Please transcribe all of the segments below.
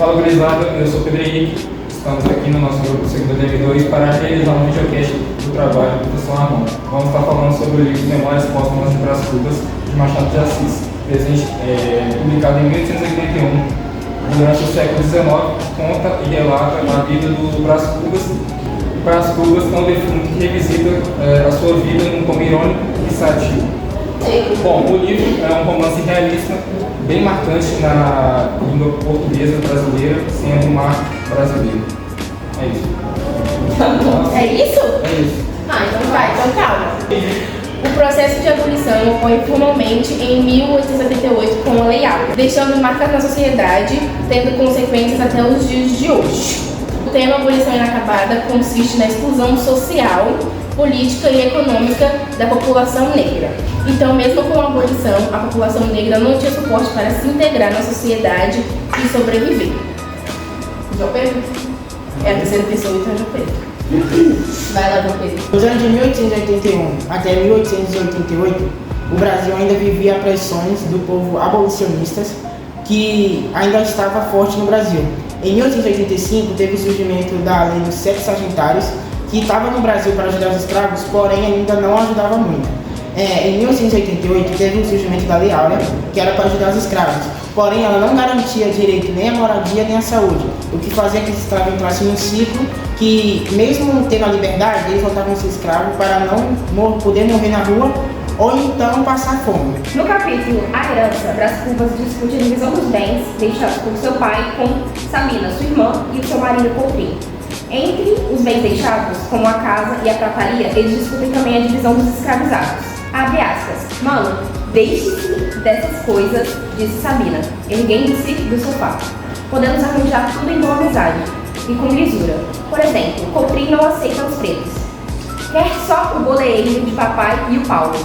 Fala, gurizada, eu sou o Pedro Henrique. Estamos aqui no nosso grupo Segunda DV2 para realizar um videocast do trabalho do professor Ramon. Vamos estar falando sobre o livro Memórias Póstumas de Brás Cubas, de Machado de Assis, publicado em 1881. Durante o século XIX, conta e relata a vida do Brás Cubas. Brás Cubas é um defunto que revisita a sua vida num tom irônico e satírico. Bom, o livro é um romance realista, bem marcante na língua portuguesa brasileira, sendo um marco brasileiro. É isso. É isso? É isso. Então calma. O processo de abolição ocorre formalmente em 1888 com a Lei Áurea, deixando marcas na sociedade, tendo consequências até os dias de hoje. O tema abolição inacabada consiste na exclusão social, política e econômica da população negra. Então, mesmo com a abolição, a população negra não tinha suporte para se integrar na sociedade e sobreviver. João Pedro? É a terceira pessoa, então João Pedro. Vai lá, João Pedro. Nos anos de 1881 até 1888, o Brasil ainda vivia pressões do povo abolicionistas que ainda estava forte no Brasil. Em 1885, teve o surgimento da Lei dos Sexagentários, que estava no Brasil para ajudar os escravos, porém ainda não ajudava muito. Em 1888, teve o surgimento da Lei Áurea, que era para ajudar os escravos, porém ela não garantia direito nem à moradia nem à saúde, o que fazia que os escravos entrassem num ciclo que, mesmo tendo a liberdade, eles voltavam a ser escravos para não poder morrer na rua ou então passar fome. No capítulo A Herança, Brás Cubas discute a divisão dos bens deixados por seu pai com Sabina, sua irmã, e o seu marido Coutrinho. Entre os bens deixados, como a casa e a prataria, eles discutem também a divisão dos escravizados. Abre aspas. Mano, deixe-se dessas coisas, disse Sabina, erguendo-se do sofá. Podemos arranjar tudo em boa amizade e com lisura. Por exemplo, Coutrinho não aceita os pretos. Quer só o boleeiro de papai e o Paulo.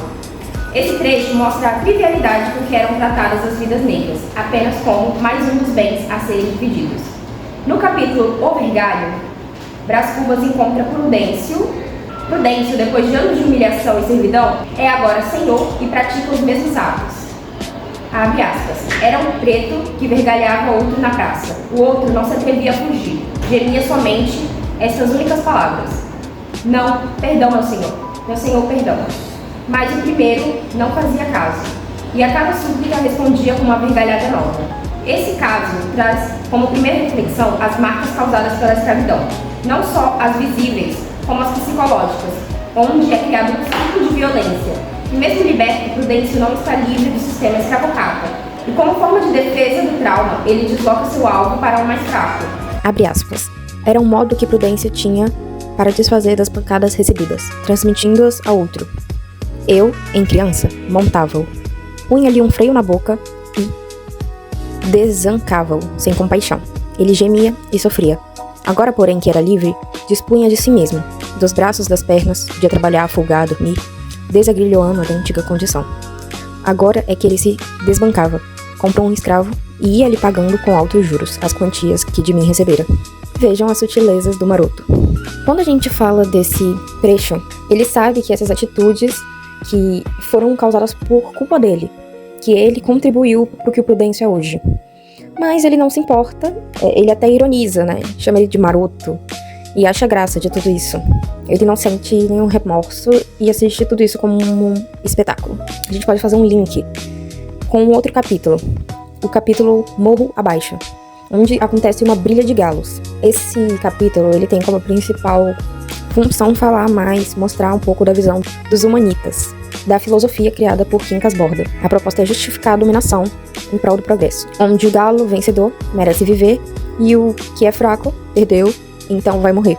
Esse trecho mostra a trivialidade com que eram tratadas as vidas negras, apenas como mais um dos bens a serem divididos. No capítulo O Vergalho, Brás Cubas encontra Prudêncio. Prudêncio, depois de anos de humilhação e servidão, é agora senhor e pratica os mesmos atos. Abre aspas. Era um preto que vergalhava outro na praça. O outro não se atrevia a fugir. Gemia somente estas únicas palavras. Não, perdão, meu senhor. Meu senhor, perdão. Mas o primeiro não fazia caso, e a cada súplica respondia com uma vergalhada nova. Esse caso traz como primeira reflexão as marcas causadas pela escravidão, não só as visíveis, como as psicológicas, onde é criado um ciclo de violência. E mesmo liberto, Prudêncio não está livre do sistema escravocrata, e como forma de defesa do trauma, ele desloca seu alvo para o mais fraco. Abre aspas. Era um modo que Prudêncio tinha para desfazer das pancadas recebidas, transmitindo-as a outro. Eu, em criança, montava-o, punha-lhe um freio na boca e desancava-o, sem compaixão. Ele gemia e sofria. Agora, porém, que era livre, dispunha de si mesmo, dos braços, das pernas, podia trabalhar, folgar, dormir, desagrilhoando a antiga condição. Agora é que ele se desbancava, comprou um escravo e ia-lhe pagando com altos juros as quantias que de mim recebera. Vejam as sutilezas do maroto. Quando a gente fala desse trecho, ele sabe que essas atitudes que foram causadas por culpa dele, que ele contribuiu para o que o Prudêncio é hoje. Mas ele não se importa, ele até ironiza, né? Chama ele de maroto e acha graça de tudo isso. Ele não sente nenhum remorso e assiste tudo isso como um espetáculo. A gente pode fazer um link com um outro capítulo, o capítulo Morro Abaixo, onde acontece uma brilha de galos. Esse capítulo, ele tem como principal função falar mais, mostrar um pouco da visão dos humanitas, da filosofia criada por Quincas Borda. A proposta é justificar a dominação em prol do progresso, onde o galo vencedor merece viver e o que é fraco perdeu, então vai morrer.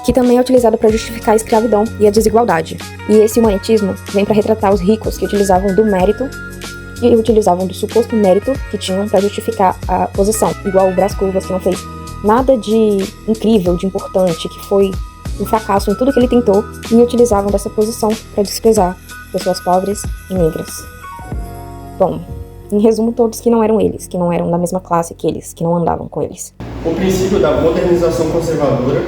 Que também é utilizado para justificar a escravidão e a desigualdade. E esse humanitismo vem para retratar os ricos que utilizavam do mérito e utilizavam do suposto mérito que tinham para justificar a posição, igual o Brás Cubas, que não fez nada de incrível, de importante, que foi um fracasso em tudo que ele tentou, e utilizavam dessa posição para desprezar pessoas pobres e negras. Bom, em resumo, todos que não eram eles, que não eram da mesma classe que eles, que não andavam com eles. O princípio da modernização conservadora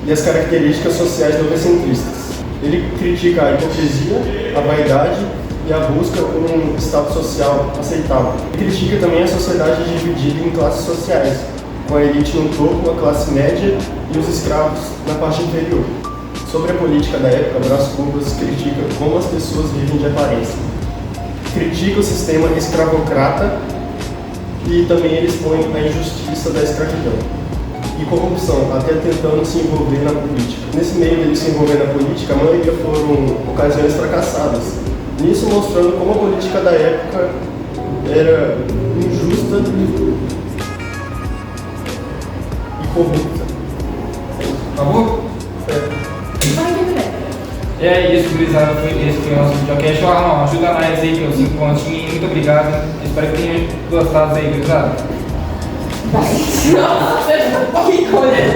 e as características sociais novecentristas. Ele critica a hipocrisia, a vaidade e a busca por um estado social aceitável. Critica também a sociedade dividida em classes sociais, com a elite no topo, a classe média e os escravos na parte inferior. Sobre a política da época, Brás Cubas critica como as pessoas vivem de aparência. Critica o sistema escravocrata e também ele expõe a injustiça da escravidão e corrupção, até tentando se envolver na política. Nesse meio dele se envolver na política, a maioria foram ocasiões fracassadas. Nisso mostrando como a política da época era injusta e corrupta. Acabou? Vai, Guilherme. E é isso, gurizada. Esse foi o nosso videocast. Arnon, ajuda nós aí pelos 5 pontinhos. Muito obrigado. Espero que tenham gostado aí, gurizada. Vai. Nossa, que coisa.